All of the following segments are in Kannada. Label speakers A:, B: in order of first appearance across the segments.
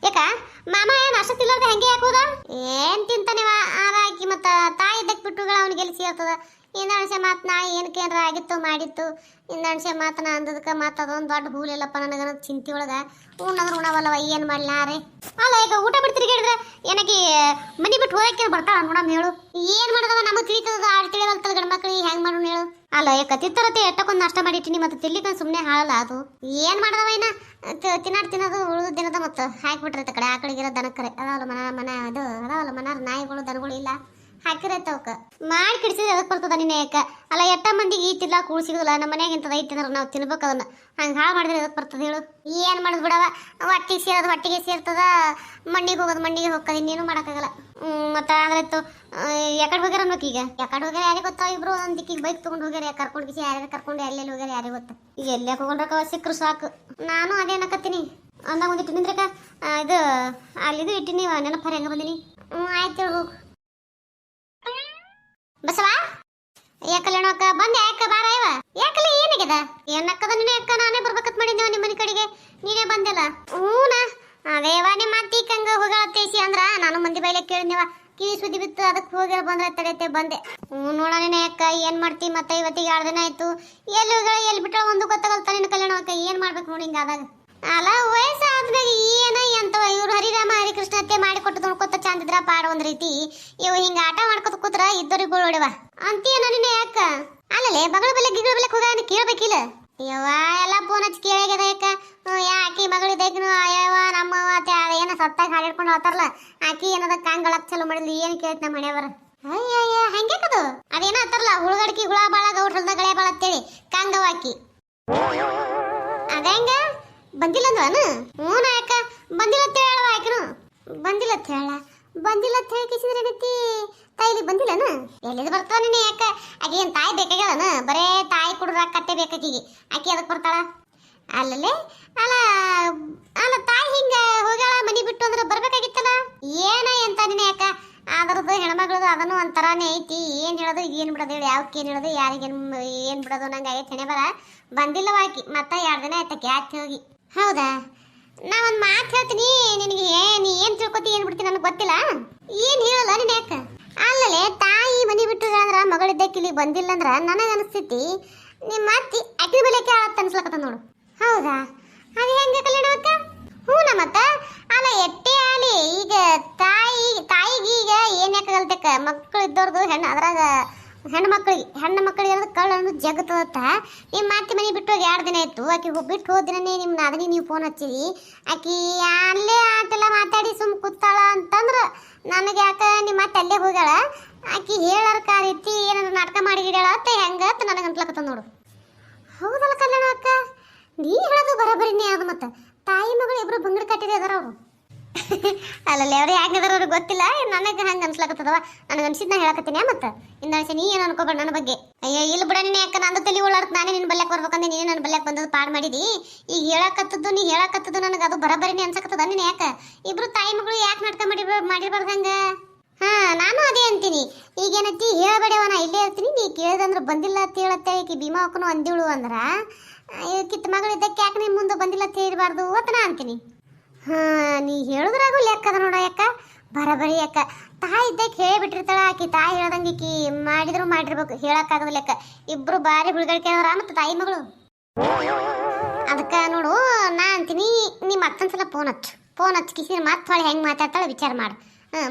A: ಯಾಕ ಮಾಮ ಏನ್ ಅಷ್ಟ ತಿಲ್ಲದ ಹೆಂಗೆ ಯಾಕೋದ ಏನ್ ತಿಂತಾನೆವ ಆರಾಕಿ ಮತ್ತ ತಾಯಿ ಇದ್ದಕ್ ಬಿಟ್ಟುಗಳ ಅವ್ನಿಗೆ ಎಲ್ಲಿ ಸೇರ್ತದ ಇನ್ನೊಂದ್ಸೆ ಮಾತ್ ನಾ ಏನಕ್ಕೇನ್ರ ಆಗಿತ್ತು ಮಾಡಿತ್ತು ಇನ್ನೊಂದ್ಸೆ ಮಾತನ ಅಂದದಕ್ಕ ಮಾತ ಅದೊಂದು ದೊಡ್ಡ ಹೂಲಿಲ್ಲಪ್ಪ ನನಗನ ಚಿಂತಿ ಒಳಗ ಉಣ್ಣದ್ರ ಉಣವಲ್ಲವ ಏನ್ ಮಾಡ್ಲಿ ನಾರೇ ಅಲ್ಲ ಈಗ ಊಟ ಬಿಟ್ಟು ತಿರುಗಿಡಿದ್ರೆ ಏನಕ್ಕೆ ಮನಿ ಬಿಟ್ಟು ಹೋಗಕ್ಕೆ ಬರ್ತಾಳ ನೋಡಮ್ ಹೇಳು ಏನ್ ಮಾಡೋದವ ನಮಗ್ ತಿಳಿತದ ಆಡ್ ತಿಳಿವಲ್ತದ ಗಂಡ ಮಕ್ಳಿಗೆ ಹೆಂಗ್ ಮಾಡೋಣ ಹೇಳು ಅಲ್ಲ ಯಾಕ ತಿತ್ತರತೆ ಎಷ್ಟಕ್ಕೊಂದು ನಷ್ಟ ಮಾಡಿಟ್ಟಿನಿ ಮತ್ತೆ ತಿರ್ಲಿಕ್ಕ ಸುಮ್ಮನೆ ಹಾಳಲ್ಲ ಅದು ಏನ್ ಮಾಡದವ ಇನ್ನ ತಿನ್ನಾಡ್ ತಿನ್ನೋದು ಉಳಿದ ದಿನದ ಮತ್ತೆ ಹಾಕ್ಬಿಟ್ರೈತೆ ಕಡೆ ಆ ಕಡೆಗಿರೋ ದನಕ್ಕರೆ ಅದಾವಲ್ಲ ಮನ ಅದು ಅದಾವಲ್ಲ ಮನಾರ ನಾಯಿಗಳು ದನಗಳು ಇಲ್ಲ ಹಾಕಿರೈತೆ ಅವಕ್ಕ ಮಾಡಿ ಕಿಡಿಸಿದ್ರೆ ಅದಕ್ಕೆ ಬರ್ತದ ನಿನ್ನೆ ಯಾಕ ಅಲ್ಲ ಎಟ್ಟ ಮಂದಿಗೆ ಈ ತಿರ್ಲಾ ಕೂಳ್ ಸಿಗುದಿಲ್ಲ ನಮ್ಮ ಮನ್ಯಾಗ ಇಂಥದ್ದು ಐತಿ ಅಂದ್ರೆ ನಾವು ತಿನ್ಬೇಕು ಅದನ್ನ ಹಂಗೆ ಹಾಳು ಮಾಡಿದ್ರೆ ಅದಕ್ಕೆ ಬರ್ತದ ಹೇಳು ಏನ್ ಮಾಡೋದು ಬಿಡವ ಹೊಟ್ಟಿಗೆ ಸೇರೋದು ಹೊಟ್ಟಿಗೆ ಸೇರ್ತದ ಮಣ್ಣಿಗೆ ಹೋಗೋದು ಮಣ್ಣಿಗೆ ಹೋಗ್ತದೆ ಇನ್ನೇನು ಮಾಡೋಕ್ಕಾಗಲ್ಲ ಮತ್ತೆ ಆದ್ರಾಯ್ತು ಯಾಕಡೆ ಹೋಗ್ಯಾರ ಅನ್ಬೇಕು ಈಗ ಯಾಕಡೆ ಹೋಗ್ಯಾರ ಯಾರಿಗೆ ಗೊತ್ತಾ ಇಬ್ರು ಒಂದ್ ದಿಕ್ಕಿಗೆ ಬೈಕ್ ತಗೊಂಡು ಹೋಗ್ಯಾರ ಕರ್ಕೊಂಡು ಕಿಸಿ ಯಾರ್ಯಾರು ಕರ್ಕೊಂಡು ಎಲ್ಲೆಲ್ಲಿ ಹೋಗ್ಯಾರ ಯಾರಿಗೆ ಗೊತ್ತ ಈಗ ಎಲ್ಲೇ ಹೋಗೊಂಡ್ರಕ ಸಿಕ್ಕರು ಸಾಕು ನಾನು ಅದೇ ಅನ್ನಕತ್ತೀನಿ ಅಂದಾಗ ಒಂದಿಟ್ಟು ನಿಂದ್ರಕ ಇದು ಅಲ್ಲಿದು ಇಟ್ಟಿನಿ ನೆನಪರ ಹೆಂಗ ಬಂದಿನಿ ಆಯ್ತು ಹೋಗು ಬಸವಾ ಯಾಕಲ್ಲೇಣಕ್ಕ ಬಂದೆ ಯಾಕ ಬಾರ ಇವ ಯಾಕಲ್ಲ ಏನಾಗ್ಯದ ಏನಕ್ಕದ ನೀನೇ ಅಕ್ಕ ನಾನೇ ಬರ್ಬೇಕತ್ ಮಾಡಿದ್ದೇವ ನಿಮ್ಮ ಮನೆ ಕಡೆಗೆ ನೀನೇ ಬಂದಿಲ್ಲ ಹೂನಾ ಅದೇವ ನಿಮ್ಮ ಅತ್ತಿಕಂಗ ಹೋಗಳತ್ತೇಸಿ ಅಂದ್ರ ನಾನು ಮಂದಿ ಬೈಲೆ ಕೇಳಿದ್ನೇವ ಕಿವಿ ಸುದ್ದಿ ಬಿತ್ತು ಅದಕ್ಕೆ ಹೋಗಿ ಬಂದ್ರೆ ತಡೆತೆ ಬಂದೆ ನೋಡೋಣ ಅಕ್ಕ ಏನ್ ಮಾಡ್ತಿ ಮತ್ತೆ ಇವತ್ತಿಗೆ 2 ದಿನ ಆಯ್ತು ಎಲ್ಲಿ ಹೋಗಳ ಎಲ್ಲಿ ಬಿಟ್ಟ ಒಂದು ಗೊತ್ತಾಗಲ್ತ ನಿನ್ನ ಕಲ್ಯಾಣ ಅಕ್ಕ ಏನ್ ಮಾಡ್ಬೇಕು ನೋಡಿ ಹಿಂಗಾದಾಗ ಅಲ್ಲ ವಯಸ್ಸಾದ್ಮೇಲೆ ಏನ ಎಂತವ ಇವ್ರು ಹರಿರಾಮ ಹರಿಕೃಷ್ಣ ಹತ್ಯೆ ಮಾಡಿ ಕೊಟ್ಟು ನೋಡ್ಕೊತ ಚಂದಿದ್ರ ಪಾಡ ಒಂದ್ ರೀತಿ ಇವ್ ಹಿಂಗ ಆಟ ಮಾಡ್ಕೊತ ಕೂತ್ರ ಇದ್ದವ್ರಿಗೆ ಗೋಳೊಡಿವ ಅಂತೀಯ ನಿನ್ನೆ ಯಾಕ ಅಲ್ಲಲೇ ಮಗಳ ಬೆಲೆ ಗಿಗಳ ಬೆಲೆ ಹೋಗ ಕೇಳ್ಬೇಕಿಲ್ಲ ಯವ್ವ ಎಲ್ಲ ಫೋನ್ ಹಚ್ಚಿ ಕೇಳಾಗ್ಯದ ಯಾಕ ಆಕಿ ಮಗಳಿದ್ದನು ಅಯ್ಯವ ನಮ್ಮವ ಏನ ಸತ್ತಾಗ ಹಾಡಿಡ್ಕೊಂಡು ಹೋಗ್ತಾರಲ್ಲ ಆಕಿ ಏನದ ಕಾಂಗಳಕ್ ಚಲೋ ಮಾಡಿದ್ಲಿ ಏನ್ ಕೇಳ್ತ ನಮ್ಮ ಮನೆಯವ್ರ ಅಯ್ಯಯ್ಯ ಹಂಗ್ಯಾಕದು ಅದೇನ ಹತ್ತಾರಲ್ಲ ಹುಳುಗಡ್ಕಿ ಹುಳ ಬಾಳ ಗೌಡ್ರಲ್ದ ಗಳೆ ಬಾಳ ಅಂತೇಳಿ ಕಾಂಗವ ಆಕಿ ಅದಂಗ ಬಂದಿಲ್ಲ ಅಂದ್ವನ ಹ್ಞೂ ಯಾಕ ಬಂದಿಲ್ಲ ಅಂತ ಹೇಳವ ಆಕಿನು ಬಂದಿಲ್ಲ ಅಂತ ಹೇಳ ಬಂದಿಲ್ಲ ಅಂತ ಹೇಳಿ ಕಿಸಿದ್ರೆ ಏನೈತಿ ತಾಯಿಲಿ ಬಂದಿಲ್ಲನ ಎಲ್ಲಿದ್ ಬರ್ತಾವ ನೀನು ಯಾಕ ಆಕಿ ಏನ್ ತಾಯಿ ಬೇಕಾಗ್ಯದನ ಬರೇ ತಾಯಿ ಕುಡ್ರ ಕತ್ತೆ ಬೇಕಾಕಿಗೆ ಆಕಿ ಅದಕ್ಕೆ ಬರ್ತಾಳ ಅಲ್ಲಲ್ಲೇ ಅಲ್ಲ ಅಲ್ಲ ತಾಯಿ ಹಿಂಗ ಹೋಗ್ಯಾಳ ಮನಿ ಬಿಟ್ಟು ಅಂದ್ರೆ ಬರ್ಬೇಕಾಗಿತ್ತಲ್ಲ ಏನ ಎಂತ ನೀನು ಯಾಕ ಅದರದ್ದು ಹೆಣ್ಮಗಳದು ಅದನ್ನು ಒಂಥರಾನೇ ಐತಿ ಏನ್ ಹೇಳೋದು ಏನ್ ಬಿಡೋದು ಹೇಳಿ ಯಾವಕ್ಕೆ ಏನ್ ಹೇಳೋದು ಯಾರಿಗೇನು ಏನ್ ಬಿಡೋದು ನಂಗೆ ಆಗೈತೆ ಹೆಣೆ ಬರ ಬಂದಿಲ್ಲವ ಆಕಿ ಮತ್ತ 2 ದಿನ ಆಯ್ತಕ್ಕೆ ಯಾಕೆ ಹೋಗಿ ಹೌದಾ ನಾ ಒಂದ್ ಮಾತು ಹೇಳ್ತೀನಿ ನಿನಗೆ ನೀ ಏನ್ ತಿಳ್ಕೊತಿ ಏನ್ ಬಿಡ್ತೀನಿ ನನಗೆ ಗೊತ್ತಿಲ್ಲ ಏನ್ ಹೇಳಲ್ಲ ನೀನ್ ಯಾಕ ಅಲ್ಲಲೇ ತಾಯಿ ಮನಿ ಬಿಟ್ಟು ಅಂದ್ರ ಮಗಳಿದ್ದಕ್ಕೆ ಇಲ್ಲಿ ಬಂದಿಲ್ಲ ಅಂದ್ರ ನನಗ ಅನಿಸ್ತೈತಿ ನಿಮ್ಮ ಅತ್ತಿ ಅಕ್ಕಿ ಬೆಲೆ ಕೇಳತ್ತ ಅನ್ಸ್ಲಕತ್ತ ನೋಡು ಹೌದಾ ಅದು ಹೆಂಗ ಕಲ್ಯಾಣ ಅಕ್ಕ ಹ್ಞೂ ಮತ್ತ ಅಲ್ಲ ಎಟ್ಟೆ ಆಲಿ ಈಗ ತಾಯಿಗೆ ಈಗ ಏನ್ ಯಾಕಾಗಲ್ತಕ್ಕ ಮಕ್ಕಳು ಇದ್ದವ್ರದು ಹೆಣ್ಣು ಅದ್ರಾಗ ಹೆಣ್ಣು ಮಕ್ಕಳಿಗೆ ಕಳ್ಳ ಅನ್ನೋದು ಜಗತ್ತದತ್ತ ನಿಮ್ಮ ಅತ್ತಿ ಮನೆ ಬಿಟ್ಟು ಹೋಗಿ 2 ದಿನ ಆಯ್ತು ಆಕಿ ಬಿಟ್ಟು ಹೋದಿನೇ ನಿಮ್ಮ ನಾದಿನಿ ನೀವು ಫೋನ್ ಹಚ್ಚಿರಿ ಆಕಿ ಅಲ್ಲೇ ಆಟೆಲ್ಲ ಮಾತಾಡಿ ಸುಮ್ ಕೂತಾಳ ಅಂತಂದ್ರ ನನಗೆ ಯಾಕ ನಿಮ್ಮ ಅತ್ತೆ ಅಲ್ಲೇ ಹೋಗ್ಯಾಳ ಆಕಿ ಹೇಳರ್ಕ ರೀತಿ ಏನಾದ್ರು ನಾಟಕ ಮಾಡಿ ಗಿಡ್ಯಾಳ ಅತ್ತೆ ಹೆಂಗತ್ತ ನನಗೆ ಅನ್ಸ್ಲಕತ್ತ ನೋಡು ಹೌದಲ್ಲ ಕಲ್ಯಾಣ ಅಕ್ಕ ನೀ ಹೇಳೋದು ಬರೋಬರಿನೇ ಅದು ಮತ್ತೆ ತಾಯಿ ಮಗಳು ಇಬ್ರು ಬಂಗಡ ಕಟ್ಟಿದೆ ಅದಾರ ಅವರು ಅಲ್ಲಲ್ಲಿ ಅವ್ರು ಯಾಕಿದಾರ ಅವ್ರಿಗೆ ಗೊತ್ತಿಲ್ಲ ನನಗೆ ಹಂಗೆ ಅನ್ಸ್ಲಾಕತ್ತದವ ನನಗೆ ಅನ್ಸಿದ್ನ ಹೇಳಕತ್ತೀನಿ ಮತ್ತೆ ಇಂದ ನೀ ಏನು ಅನ್ಕೋಬೇಡ ನನ್ನ ಬಗ್ಗೆ ಅಯ್ಯೋ ಇಲ್ಲ ಬಿಡ ನೀನು ಯಾಕೆ ನಂದು ತಲೆ ಉಳ್ಳಾರ್ತ ನಾನೇ ನಿನ್ನ ಬಲ್ಯಕ್ಕೆ ಬರ್ಬೇಕಂದ್ರೆ ನೀನೇ ನನ್ನ ಬಲ್ಯಕ್ಕೆ ಬಂದದ್ದು ಪಾಡ್ ಮಾಡಿದಿ ಈಗ ನೀ ಹೇಳಕತ್ತದ್ದು ನನಗೆ ಅದು ಬರಬರಿನೇ ಅನ್ಸಕತ್ತದ ನೀನು ಯಾಕೆ ಇಬ್ರು ತಾಯಿ ಮಗಳು ಯಾಕೆ ನಾಟಕ ಮಾಡಿರ್ಬಾರ್ದು ಹಂಗೆ ಹಾ ನಾನು ಅದೇ ಅಂತೀನಿ ಈಗೇನತ್ತಿ ಹೇಳಬೇಡವ ನಾ ಇಲ್ಲೇ ಇರ್ತೀನಿ ನೀ ಕೇಳಿದಂದ್ರೆ ಬಂದಿಲ್ಲ ಅಂತ ಹೇಳತ್ತೆ ಈಕಿ ಭೀಮಾ ಅಕ್ಕನು ಅಂದಿಳು ಅಂದ್ರ ಕಿತ್ತ ಮಗಳು ಇದ್ದಕ್ಕೆ ಯಾಕೆ ನಿಮ್ಮ ಮುಂದೆ ಬಂದಿಲ್ಲ ಅಂತ ಹೇಳಿಬಾರ್ದು ಅಂತ ನಾ ಅಂತೀನಿ ಹಾ ನೀ ಹೇಳುದ್ರಾಗೂ ಲೆಕ್ಕದ ನೋಡ ಯಾಕ ಬರಬರಿ ಯಾಕ ತಾಯಿ ಇದ್ದಕ್ಕೆ ಹೇಳಿಬಿಟ್ಟಿರ್ತಾಳ ಆಕಿ ತಾಯಿ ಹೇಳ್ದಂಗೆ ಈಕಿ ಮಾಡಿರ್ಬೇಕು ಹೇಳಕ್ಕಾಗದ ಲೆಕ್ಕ ಇಬ್ರು ಬಾರಿ ಹುಡುಗಾಡಿಕೆ ಅದಾರ ಮತ್ತೆ ತಾಯಿ ಮಗಳು ಅದಕ್ಕೆ ನೋಡು ನಾ ಅಂತೀನಿ ನೀ ಮತ್ತೊಂದ್ಸಲ ಫೋನ್ ಹಚ್ಕಿಸಿ ಮತ್ತೆ ಹೊಳೆ ಹೆಂಗೆ ಮಾತಾಡ್ತಾಳೆ ವಿಚಾರ ಮಾಡು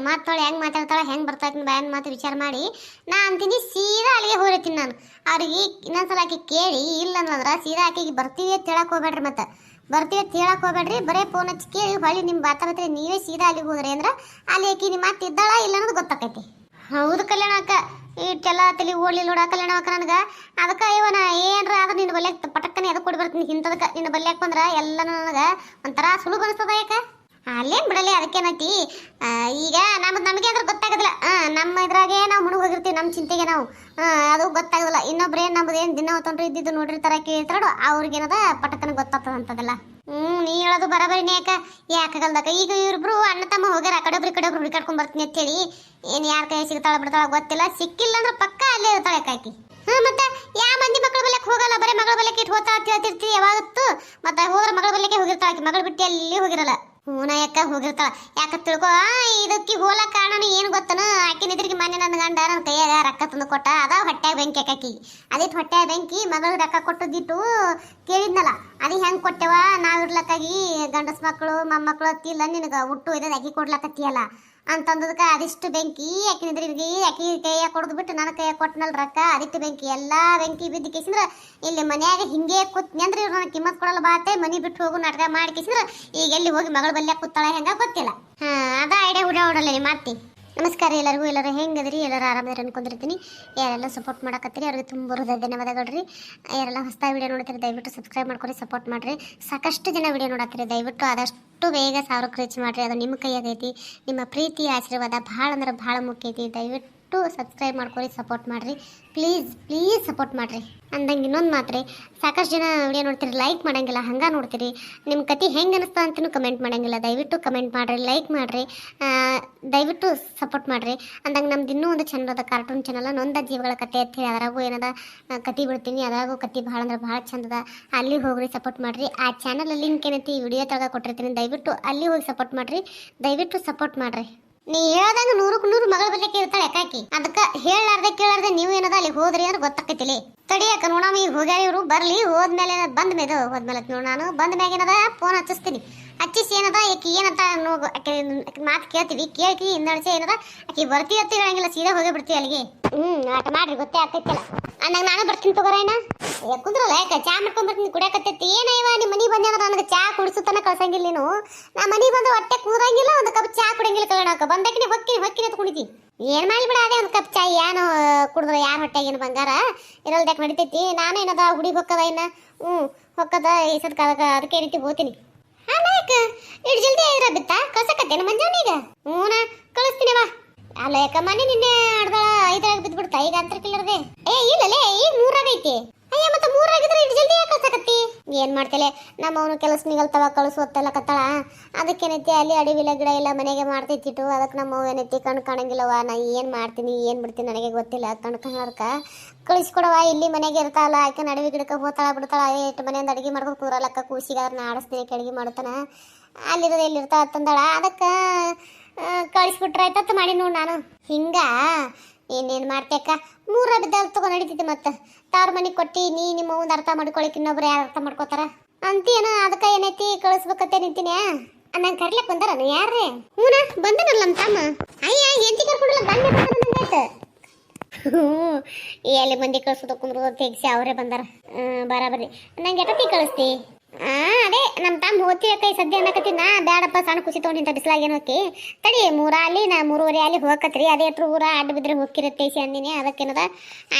A: ಮಾತಾಳೆ ಹೆಂಗೆ ಮಾತಾಡ್ತಾಳೆ ಹೆಂಗೆ ಬರ್ತಾಳೆ ಬ್ಯಾನ್ ಮಾತು ವಿಚಾರ ಮಾಡಿ ನಾ ಅಂತೀನಿ ಸೀದಾ ಅಲ್ಲಿಗೆ ಹೋಗ್ತೀನಿ ನಾನು ಅವ್ರಿಗೆ ಇನ್ನೊಂದ್ಸಲ ಆಕಿ ಕೇಳಿ ಇಲ್ಲ ಅನ್ನೋದ್ರ ಸೀದಾ ಆಕಿಗೆ ಬರ್ತೀವಿ ಅಂತ ಹೇಳಕ್ ಹೋಗ್ಬೇಡ್ರಿ ಮತ್ತೆ ಬರ್ತೀವಿ ಅಂತ ಹೇಳಕ್ ಹೋಗ್ಬೇಡ್ರಿ ಬರೇ ಫೋನ್ ಹಚ್ಚಿ ಕೇಳಿ ಹೊಳ್ಳಿ ನಿಮ್ಮ ಬಾತಾಬತ್ರಿ ನೀವೇ ಸೀದಾ ಅಲ್ಲಿಗೆ ಹೋದ್ರಿ ಅಂದ್ರೆ ಅಲ್ಲಿ ಆಕಿ ನಿಮ್ಮ ಮಾತು ಇದ್ದಾಳ ಇಲ್ಲ ಅನ್ನೋದು ಗೊತ್ತಾಕೈತಿ ಹೌದು ಕಲ್ಯಾಣ ಅಕ್ಕ ಇಷ್ಟೆಲ್ಲ ತಲೆ ಓಡ್ಲಿಲ್ಲ ನೋಡ ಕಲ್ಯಾಣ ಅಕ್ಕ ನನಗೆ ಅದಕ್ಕೆ ಇವನ ಏನ್ರ ಆದ್ರೆ ನಿನ್ನ ಬಲ್ಯಾಕ ಪಟಕ್ಕನೆ ಅದಕ್ಕೆ ಕೊಡಿ ಬರ್ತೀನಿ ಇಂಥದಕ್ಕೆ ನಿನ್ನ ಬಲ್ಯಾಕ ಬಂದ್ರೆ ಎಲ್ಲ ನನಗೆ ಒಂಥರ ಸುಲಭ ಅನಿಸ್ತದ ಯಾಕ ಅಲ್ಲೇನು ಬಿಡಲಿ ಅದಕ್ಕೇನೈತಿ ಈಗ ನಮಗೆ ಅದ್ರ ಗೊತ್ತಾಗೋದಿಲ್ಲ ನಮ್ಮ ಇದ್ರಾಗೆ ನಾವು ಮುಳುಗ್ ಹೋಗಿರ್ತೀವಿ ನಮ್ಮ ಚಿಂತೆಗೆ ನಾವು ಅದು ಗೊತ್ತಾಗೋದಿಲ್ಲ ಇನ್ನೊಬ್ರು ಏನು ನಮ್ದು ಏನು ದಿನ ಹೊತ್ತೊಂಡ್ರು ಇದ್ದಿದ್ದು ನೋಡಿರ್ತಾರ ಕೇಳ್ತಾರೋ ಅವ್ರಿಗೇನದ ಪಟಕನ ಗೊತ್ತಾಗ್ತದ ಅಂತದಲ್ಲ ನೀ ಹೇಳೋದು ಬರಬರಿನೇ ಯಾಕಾಗಲ್ದಕ್ಕ ಈಗ ಇವ್ರಿಬ್ರು ಅಣ್ಣ ತಮ್ಮ ಹೋಗ್ಯಾರ ಆ ಕಡೆೊಬ್ರು ಹುಡುಕಾಡ್ಕೊಂಡ್ ಬರ್ತೀನಿ ಅಂತೇಳಿ ಏನು ಯಾರ ಕೈ ಸಿಗ್ತಾಳ ಬಿಡ್ತಾಳ ಗೊತ್ತಿಲ್ಲ ಸಿಕ್ಕಿಲ್ಲ ಅಂದ್ರೆ ಪಕ್ಕ ಅಲ್ಲೇ ಇರ್ತಾಳೆ ಕಾಕಿ ಮತ್ತೆ ಯಾವ ಮಂದಿ ಮಕ್ಕಳ ಬಲ್ಯಕ್ಕೆ ಹೋಗಲ್ಲ ಬರೀ ಮಗಳ ಬಲ್ಯಕ್ಕೆ ಇಟ್ಟು ಹೋಗ್ತಾ ಹೇಳ್ತಿರ್ತೀವಿ ಯಾವಾಗತ್ತು ಮತ್ತೆ ಹೋದ್ರ ಮಗಳ ಬಲ್ಯಕ್ಕೆ ಹೋಗಿರ್ತಾಳೆ ಮಗಳು ಬಿಟ್ಟು ಅಲ್ಲಿ ಹೋಗಿರಲ್ಲ ಹೂನ ಯಾಕ ಹೋಗಿರ್ತಾಳ ಯಾಕ ತಿಳ್ಕೊ ಇದಕ್ಕೆ ಹೋಲಕ್ ಕಾರಣ ಏನ್ ಗೊತ್ತನ ಆಕಿನ ಎದುರಿಗೆ ಮನೆ ನನ್ನ ಗಂಡ ನನ್ನ ಕೈಯಾಗ ರೊಕ್ಕ ತಂದು ಕೊಟ್ಟ ಅದಾವ ಹೊಟ್ಯಾಗ ಬೆಂಕಿ ಆಕಿ ಅದಿಟ್ಟು ಹೊಟ್ಯಾಗ ಬೆಂಕಿ ಮಗಳು ರೊಕ್ಕ ಕೊಟ್ಟದಿಟ್ಟು ಕೇಳಿದ್ನಲ್ಲ ಅದು ಹೆಂಗ್ ಕೊಟ್ಟೆವ ನಾವ್ ಇರ್ಲಕ್ಕಾಗಿ ಗಂಡಸ್ ಮಕ್ಕಳು ಮೊಮ್ಮಕ್ಕಳು ಅತ್ತಿಲ್ಲ ನಿನಗ ಹುಟ್ಟು ಇರೋದು ಅಕ್ಕಿ ಕೊಡ್ಲಕತ್ತಿಯಲ್ಲ ಅಂತಂದದಕ್ಕ ಅದಿಷ್ಟು ಬೆಂಕಿ ಆಕಿನ ಎದುರಿಗೆ ಆಕಿ ಕೈಯಾಗ ಕೊಡ್ದು ಬಿಟ್ಟು ನನ್ನ ಕೈಯಾಗ ಕೊಟ್ಟನಲ್ ರೊಕ್ಕ ಅದಿಟ್ಟು ಬೆಂಕಿ ಎಲ್ಲಾ ಬೆಂಕಿ ಬಿದ್ದು ಕೇಸಿಂದ್ರ ಇಲ್ಲಿ ಮನ್ಯಾಗ ಹಿಂಗೆ ಕೂತ್ನಿ ಅಂದ್ರೆ ಇವ್ರು ನನಗೆ ಕಿಮ್ಮತ್ ಕೊಡಲ್ಲ ಬಾತೆ ಮನಿ ಬಿಟ್ಟು ಹೋಗು ನಾಟಕ ಮಾಡಿ ಕೇಸಿಂದ್ರ ಈಗ ಎಲ್ಲಿ ಹೋಗಿ ಮಗಳ ಬಲ್ಯ ಕೂತಾಳ ಹೆಂಗ ಗೊತ್ತಿಲ್ಲ ಅದ ಐಡಿಯಾ ಹುಡಾಡಲ್ಲ ನೀ ಮಾತಿ ನಮಸ್ಕಾರ ಎಲ್ಲರಿಗೂ ಎಲ್ಲರೂ ಹೆಂಗದ್ರಿ ಎಲ್ಲರೂ ಆರಾಮದಾರ ಅನ್ಕೊಂಡಿರ್ತೀನಿ ಯಾರೆಲ್ಲ ಸಪೋರ್ಟ್ ಮಾಡಕತ್ತೀರಿ ಅವ್ರಿಗೆ ತುಂಬ ಧನ್ಯವಾದಗಳು ಯಾರೆಲ್ಲ ಹೊಸ ವಿಡಿಯೋ ನೋಡ್ತೀರಿ ದಯವಿಟ್ಟು ಸಬ್ಸ್ಕ್ರೈಬ್ ಮಾಡ್ಕೊರಿ ಸಪೋರ್ಟ್ ಮಾಡ್ರಿ ಸಾಕಷ್ಟು ಜನ ವಿಡಿಯೋ ನೋಡತ್ತೀರಿ ದಯವಿಟ್ಟು ಆದಷ್ಟು ಬೇಗ 1000 ರೀಚ್ ಮಾಡ್ರಿ ಅದು ನಿಮ್ಮ ಕೈಯಾಗೈತಿ ನಿಮ್ಮ ಪ್ರೀತಿ ಆಶೀರ್ವಾದ ಭಾಳ ಅಂದ್ರೆ ಭಾಳ ಮುಖ್ಯ ಐತಿ ದಯವಿಟ್ಟು ಸಬ್ಸ್ಕ್ರೈಬ್ ಮಾಡ್ಕೊರಿ ಸಪೋರ್ಟ್ ಮಾಡ್ರಿ ಪ್ಲೀಸ್ ಸಪೋರ್ಟ್ ಮಾಡ್ರಿ ಅಂದಂಗೆ ಇನ್ನೊಂದು ಮಾತ್ರೆ ಸಾಕಷ್ಟು ಜನ ವಿಡಿಯೋ ನೋಡ್ತೀರಿ ಲೈಕ್ ಮಾಡಂಗಿಲ್ಲ ಹಂಗೆ ನೋಡ್ತೀರಿ ನಿಮ್ಮ ಕತೆ ಹೆಂಗೆ ಅನಿಸ್ತಾ ಅಂತಲೂ ಕಮೆಂಟ್ ಮಾಡಂಗಿಲ್ಲ ದಯವಿಟ್ಟು ಕಮೆಂಟ್ ಮಾಡ್ರಿ ಲೈಕ್ ಮಾಡ್ರಿ ದಯವಿಟ್ಟು ಸಪೋರ್ಟ್ ಮಾಡ್ರಿ ಅಂದಂಗೆ ನಮ್ದು ಇನ್ನೂ ಒಂದು ಚಂದದ ಕಾರ್ಟೂನ್ ಚಾನಲ್ ನೊಂದ ಜೀವಗಳ ಕತೆ ಅಂತ ಹೇಳಿ ಅದ್ರಾಗೂ ಏನದ ಕತೆ ಬಿಡ್ತೀನಿ ಅದ್ರಾಗೂ ಕತೆ ಭಾಳ ಅಂದ್ರೆ ಭಾಳ ಚಂದದ ಅಲ್ಲಿ ಹೋಗ್ರಿ ಸಪೋರ್ಟ್ ಮಾಡ್ರಿ ಆ ಚಾನಲ್ ಲಿಂಕ್ ಏನೈತಿ ವಿಡಿಯೋ ತಗ ಕೊಟ್ಟಿರ್ತೀನಿ ದಯವಿಟ್ಟು ಅಲ್ಲಿ ಹೋಗಿ ಸಪೋರ್ಟ್ ಮಾಡ್ರಿ ದಯವಿಟ್ಟು ಸಪೋರ್ಟ್ ಮಾಡ್ರಿ ನೀ ಹೇಳ್ದಂಗ 100ಕ್ಕೆ 100 ಮಗಳ ಬಲ್ಲೆಕ್ಕೆ ಇರ್ತಾಳೆ ಯಾಕಾಕಿ ಅದಕ್ಕೆ ಹೇಳಾರ್ದೆ ಕೇಳಾರ್ದೆ ನೀವು ಏನದ ಅಲ್ಲಿ ಹೋದ್ರಿ ಅಂದ್ರೆ ಗೊತ್ತಾಕೈತಿಲಿ ತಡಿಯಾಕ ನೋಡಮ್ಮ ಈಗ ಹೋಗ್ಯಾರ ಇವರು ಬರ್ಲಿ ಹೋದ್ಮೇಲೆ ಬಂದ ಮೇಲೆ ಹೋದ್ಮೇಲೆ ನೋಡು ನಾನು ಬಂದ ಮ್ಯಾಗ ಏನದ ಫೋನ್ ಹಚ್ಚಿಸ್ತೀನಿ ಹಚ್ಚಿಸಿ ಏನದ ಆಕಿ ಏನಂತ ಆಕೆ ಮಾತು ಕೇಳ್ತೀವಿ ಕೇಳ್ತಿ ಹಿಂದಡಿಸಿ ಏನದ ಆಕಿ ಬರ್ತೀವಿ ಅಂತ ಹೇಳಂಗಿಲ್ಲ ಸೀದಾ ಹೋಗೇ ಬಿಡ್ತೀವಿ ಅಲ್ಲಿಗೆ ಆಟ ಮಾಡ್ರಿ ಗೊತ್ತೇ ಆಗ್ತೈತಲ್ಲ ಅಂದಾಗ ನಾನು ಬರ್ತೀನಿ ತಗೋರೇನ ಕುಂದ್ರಲ್ಲ ಯಾಕೆ ಚಾ ಮಾಡ್ಕೊಂಡ್ ಬರ್ತೀನಿ ಕುಡಿಯಾಕತ್ತೈತಿ ಏನಯ್ಯವ ನಿಮ್ಮ ಮನೆ ಬಂದೆ ಅಂದ್ರೆ ನನಗೆ ಚಾ ಕುಡಿಸುತ್ತಾನ ಕಳ್ಸಂಗಿಲ್ಲ ನೀನು ನಾ ಮನೆ ಬಂದು ಹೊಟ್ಟೆ ಕೂರಂಗಿಲ್ಲ ಒಂದು ಕಪ್ ಚಾ ಕುಡಿಯಂಗಿಲ್ಲ ಕಗೋಣಕ ಬಂದಕ್ಕೆ ಹೊಕ್ಕಿನ ಕುಣಿತಿ ಏನ್ ಮಾಡಿ ಬಿಡ ಅದೇ ಒಂದು ಕಪ್ ಚಾ ಏನು ಕುಡಿದ್ರೆ ಯಾರ ಹೊಟ್ಟೆಗೇನು ಬಂಗಾರ ಇರಲ್ದಕ್ಕೆ ನಡಿತೈತಿ ನಾನು ಏನದ ಹುಡುಗಿ ಹೊಕ್ಕದ ಇನ್ನ ಹೊಕ್ಕದ ಈ ಸದ್ಕ ಅದಕ್ಕೆ ರೀತಿ ಹೋಗ್ತೀನಿ ಆಮೇಲೆ ಇಷ್ಟು ಜಲ್ದಿ ಐದ್ರ ಬಿತ್ತ ಕಳ್ಸಕತ್ತೇನ ಮಂಜಾವನೀಗ ಹ್ಞೂನ ಕಳಿಸ್ತೀನಿವ ಅಲ್ಲ ಯಾಕ ಮನೆ ನಿನ್ನೆ ಅಡ್ದ 5 ಬಿದ್ಬಿಡ್ತಾ ಈಗ ಅಂತರ ಕಿಲ್ಲರ್ದೆ ಇಲ್ಲಲೇ ಈಗ 3 ಆಗೈತಿ ಅಯ್ಯ ಮತ್ತೆ 3 ಆಗಿದ್ರೆ ಇಷ್ಟು ಜಲ್ದಿ ಯಾಕೆ ಕಳ್ಸಕತ್ತಿ ಏನ್ ಮಾಡ್ತೇಲೆ ನಮ್ಮ ಅವನು ಕೆಲಸ ನಿಗಲ್ತವ ಕಳಿಸು ಹೊತ್ತೆಲ್ಲ ಕತ್ತಾಳ ಅದಕ್ಕೇನೈತಿ ಅಲ್ಲಿ ಅಡಿವಿಲ ಗಿಡ ಎಲ್ಲ ಮನೆಗೆ ಮಾಡ್ತೈತಿಟ್ಟು ಅದಕ್ಕೆ ನಮ್ಮ ಏನೈತಿ ಕಣ್ ಕಾಣಂಗಿಲ್ಲವ ನಾ ಏನ್ ಮಾಡ್ತೀನಿ ಏನ್ ಬಿಡ್ತೀನಿ ನನಗೆ ಗೊತ್ತಿಲ್ಲ ಕಣ್ ಕಾಣರ್ಕ ಕಳಿಸ್ಕೊಡವ ಇಲ್ಲಿ ಮನೆಗೆ ಇರ್ತಾಳಲ್ಲ ಆಕೆ ಅಡವಿ ಗಿಡಕ್ಕೆ ಹೋತಾಳ ಬಿಡ್ತಾಳ ಎಷ್ಟು ಮನೆಯಿಂದ ಅಡಿಗೆ ಮಾಡ್ಕೊಂಡು ಕೂರಲಕ್ಕ ಕೂಸಿಗೆ ಅದನ್ನ ಆಡಿಸ್ತೀನಿ ಅಡಿಗೆ ಮಾಡ್ತಾನ ಅಲ್ಲಿರೋದು ಎಲ್ಲಿ ಇರ್ತಾಳ ಅಂತಂದಾಳ ಅದಕ್ಕೆ ಕಳಿಸ್ಬಿಟ್ರೆ ಆಯ್ತತ್ ಮಾಡಿ ನೋಡು ನಾನು ಹಿಂಗ ಏನೇನು ಮಾಡ್ತೇಕ 3 ಬಿದ್ದಾಗ ತಗೊಂಡು ನಡೀತೈತಿ ಮತ್ತೆ ತಾವ್ರ ಮನೆಗೆ ಕೊಟ್ಟು ನಿಮ್ಮ ಒಂದು ಅರ್ಥ ಮಾಡ್ಕೊಳಕ್ಕೆ ಇನ್ನೊಬ್ರು ಯಾರು ಅರ್ಥ ಮಾಡ್ಕೋತಾರ ಅಂತೀನ ಅದಕ್ಕೆ ಏನೈತಿ ಕಳಿಸ್ಬೇಕತ್ತೆ ನಿಂತೀನಿ ನಂಗೆ ಕರ್ಲಕ್ ಬಂದಾರ ಯಾರೇ ಹೂನ ಬಂದನಲ್ಲ ನಮ್ಮ ತಮ್ಮ ಅಯ್ಯ ಎಂತಿ ಕರ್ಕೊಂಡಲ್ಲ ಬಂದ ಎಲ್ಲಿ ಮಂದಿ ಕಳ್ಸೋದು ಕುಂದ್ರು ತೆಗ್ಸಿ ಅವರೇ ಬಂದಾರ ಬರಾಬರಿ ನಂಗೆ ಎಟತಿ ಕಳಿಸ್ತಿ ಅದೇ ನಮ್ಮ ತಮ್ಮ ಹೋಗ್ತೀವಿ ಕೈ ಸದ್ಯ ಅನ್ನಕತ್ತಿನ ಬ್ಯಾಡಪ್ಪ ಸಣ್ಣ ಖುಷಿ ತೊಗೊಂಡಿಂತ ಬಿಸಿಲಾಗೇನು ಹೋಗಿ ತಡಿ 3 ಅಲ್ಲಿ ನಾ 3:30 ಅಲ್ಲಿ ಹೋಗಕತ್ರಿ ಅದೇ ಹತ್ರ ಊರ ಅಡ್ಡ ಬಿದ್ರೆ ಹೋಗಿರತ್ತೈಸಿ ಅಂದಿನಿ ಅದಕ್ಕೇನದ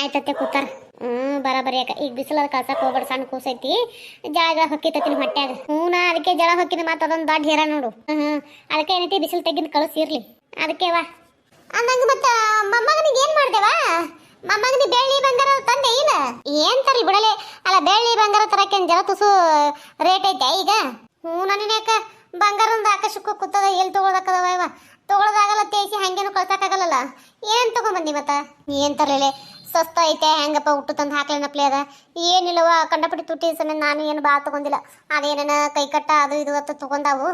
A: ಆಯ್ತತ್ತೆ ಕೂತಾರ ಬರಾಬರಿ ಯಾಕ ಈಗ ಬಿಸಿಲದ ಕಳ್ಸಕ್ಕೆ ಹೋಗ್ಬೇಡ ಸಣ್ಣ ಕೂಸೈತಿ ಜಳ ಹೊಕ್ಕಿತತಿನ ಹೊಟ್ಯಾಗ ಹೂನಾ ಅದಕ್ಕೆ ಜಳ ಹೊಕ್ಕಿನ ಮತ್ತೆ ಅದೊಂದು ದೊಡ್ಡ ಹೇರ ನೋಡು ಅದಕ್ಕೆ ಏನೈತಿ ಬಿಸಿಲು ತೆಗಿನ ಕಳಿಸಿರ್ಲಿ ಅದಕ್ಕೆ ವಾ ಅಂದಂಗ ಮತ್ತೆ ಮೊಮ್ಮಗನಿಗೆ ಏನ್ ಮಾಡ್ದೇವಾ ಮೊಮ್ಮಗನಿ ಬೆಳ್ಳಿ ಬಂಗಾರ ತಂದೆ ಇಲ್ಲ ಏನ್ ತರಿ ಬಿಡಲೆ ಅಲ್ಲ ಬೆಳ್ಳಿ ಬಂಗಾರ ತರಕ್ಕೆ ಜಲ ತುಸು ರೇಟ್ ಐತೆ ಈಗ ನನಕ ಬಂಗಾರದ ಆಕಾಶಕ್ಕೂ ಕೂತದ ಎಲ್ಲಿ ತಗೊಳದಕ್ಕದವ ಇವ ತಗೊಳದಾಗಲ್ಲ ತೇಸಿ ಹಂಗೇನು ಕಳ್ಸಕ್ಕಾಗಲ್ಲ ಏನ್ ತಗೊಂಬಂದಿ ಮತ್ತ ಏನ್ ತರಲೆ ಸ್ವಸ್ಥ ಐತೆ ಹೆಂಗಪ್ಪ ಹುಟ್ಟು ತಂದು ಹಾಕ್ಲೇನಪ್ಲೆ ಅದ ಏನಿಲ್ಲವ ಕಂಡಪಟ್ಟಿ ತುಟ್ಟಿ ಸಮ ನಾನು ಏನು ಭಾಳ ತಗೊಂಡಿಲ್ಲ ಅದೇನೇನ ಕೈ ಕಟ್ಟ ಅದು ಇದು ಅಂತ ತಗೊಂಡಾವು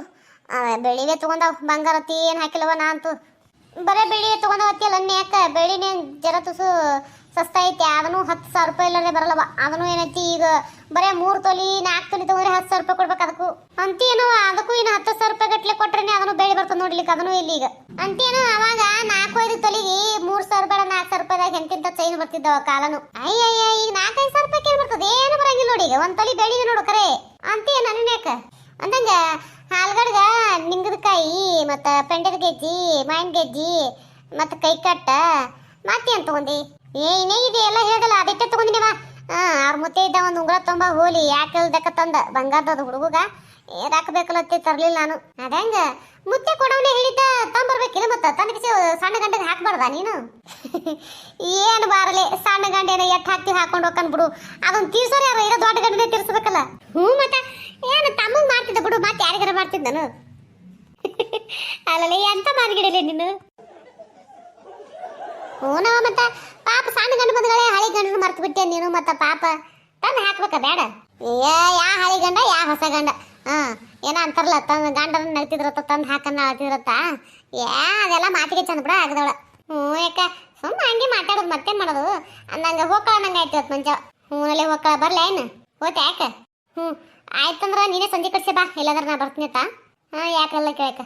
A: ಬೆಳಿವೇ ತಗೊಂಡಾವು ಬಂಗಾರ ಅತ್ತಿ ಏನು ಹಾಕಿಲ್ಲವ ನಾ ಅಂತೂ ಬರೇ ಬೆಳಿ ತಗೊಂಡವತ್ತಿಯಲ್ಲ ಯಾಕ ಬೆಳಿನೇ ಜರ ತುಸು ಸಸ್ತ ಐತಿ ಅದನ್ನು 10,000 ರೂಪಾಯಿ ಇಲ್ಲದೆ ಬರಲ್ಲವ ಅದನ್ನು ಏನೈತಿ ಈಗ ಬರೇ 3 ತೊಲಿ 4 ತೊಲಿ ತಗೊಂಡ್ರೆ 10,000 ರೂಪಾಯಿ ಕೊಡ್ಬೇಕು ಅದಕ್ಕೂ ಅಂತೇನು ಅದಕ್ಕೂ ಇನ್ನು 10,000 ರೂಪಾಯಿ ಗಟ್ಲೆ ಕೊಟ್ರೇನೆ ಅದನ್ನು ಬೆಳಿ ಬರ್ತದೆ ನೋಡ್ಲಿಕ್ಕೆ ಅದನ್ನು ಇಲ್ಲಿ ಈಗ ಅಂತೇನು ಅವಾಗ 4-5 ತೊಲಿಗೆ 3,000 ರೂಪಾಯಿ 4,000 ರೂಪಾಯಿದಾಗ ಎಂತಿಂತ ಚೈನ್ ಬರ್ತಿದ್ದವ ಕಾಲನು ಅಯ್ಯಯ್ಯ ಈಗ 4-5 ಸಾವಿರ ರೂಪಾಯಿ ಬರ್ತದೆ ಏನು ಬರಂಗಿಲ್ಲ ನೋಡಿ ಈಗ ಒಂದು ತೊಲಿ ಬೆಳಿಗೆ ನೋಡು ಕರೆ ಅಂತೇನು ನನನ್ಯಾಕ ಅಂದಂಗ ಹಾಲ್ಗಡ್ಗ ನಿಂಗದಕಾಯಿ ಮತ್ತು ಪೆಂಡದ ಗೆಜ್ಜಿ ಮಾವಿನ ಗೆಜ್ಜಿ ಮತ್ತು ಕೈ ಕಟ್ಟ ಮತ್ತೇನು ತಗೊಂಡಿ ಇನ್ನೇ ಇದೆ ಎಲ್ಲ ಹೇಳಲ್ಲ ಅದಕ್ಕೆ ತಗೊಂಡಿನಿವ ಅವ್ರ ಮುತ್ತೆ ಇದ್ದ ಒಂದು ಉಂಗುರ ತೊಂಬ ಹೋಲಿ ಯಾಕೆ ಇಲ್ದಕ್ಕ ತಂದ ಬಂಗಾರದ ಹುಡುಗ ಹಾಕಬೇಕಲ್ಲತ್ತೆ ತರ್ಲಿಲ್ಲ ನಾನು ಅದಂಗ ಮುತ್ತೆ ಕೊಡವನೆ ಹೇಳಿದ್ದ ತಂಬರ್ಬೇಕಿಲ್ಲ ಮತ್ತೆ ತನಗೆ ಸಣ್ಣ ಗಂಟೆಗೆ ಹಾಕ್ಬಾರ್ದ ನೀನು ಏನು ಬಾರಲೆ ಸಣ್ಣ ಗಂಟೆನ ಎಟ್ಟು ಹಾಕ್ತಿ ಹಾಕೊಂಡು ಹೋಗ್ಕನ್ ಬಿಡು ಅದೊಂದು ತೀರ್ಸೋರು ಯಾರು ಇರೋ ದೊಡ್ಡ ಗಂಟೆ ತೀರ್ಸ್ಬೇಕಲ್ಲ ಮತ್ತೆ ಏನು ತಮ್ಮಂಗೆ ಮಾಡ್ತಿದ್ದ ಬಿಡು ಮತ್ತೆ ಯಾರಿಗಾರ ಮಾಡ್ತಿದ್ದನು ಅಲ್ಲಲ್ಲ ಎಂತ ಮಾರ್ಗಿಡಲಿ ನೀನು ಹೂನವ ಮತ್ತೆ ಪಾಪ ಸಣ್ಣ ಗಂಡು ಬಂದ್ಗಳೇ ಹಳಿ ಗಂಡನ ಮರ್ತು ಬಿಟ್ಟೆ ನೀನು ಮತ್ತೆ ಪಾಪ ತಂದು ಹಾಕ್ಬೇಕ ಬೇಡ ಯಾ ಹಳಿ ಗಂಡ ಯಾ ಹೊಸ ಗಂಡ ಹಾ ಏನೋ ಅಂತಾರಲ್ಲ ತಂದು ಗಂಡನ ನಗ್ತಿದ್ರತ್ತ ತಂದು ಹಾಕನ್ನ ಅಳ್ತಿದ್ರತ್ತ ಅದೆಲ್ಲ ಮಾತಿಗೆ ಚಂದ ಬಿಡ ಆಗದವಳ. ಯಾಕ ಸುಮ್ಮನೆ ಹಂಗೆ ಮಾತಾಡೋದು ಮತ್ತೇನ್ ಮಾಡೋದು ಅಂದಂಗ ಹೋಗ್ಕಳ ನಂಗೆ ಆಯ್ತು ಇವತ್ತು ಮುಂಜಾ. ಅಲ್ಲೇ ಹೋಗ್ಕಳ ಬರ್ಲ ಏನು ಹೋತ ಯಾಕ? ಆಯ್ತಂದ್ರ ನೀನೇ ಸಂಜೆ ಕಡ್ಸಿ ಬಾ, ಇಲ್ಲಾಂದ್ರೆ ನಾ ಬರ್ತೀನಿ. ಯಾಕಲ್ಲ ಕೇಳಕ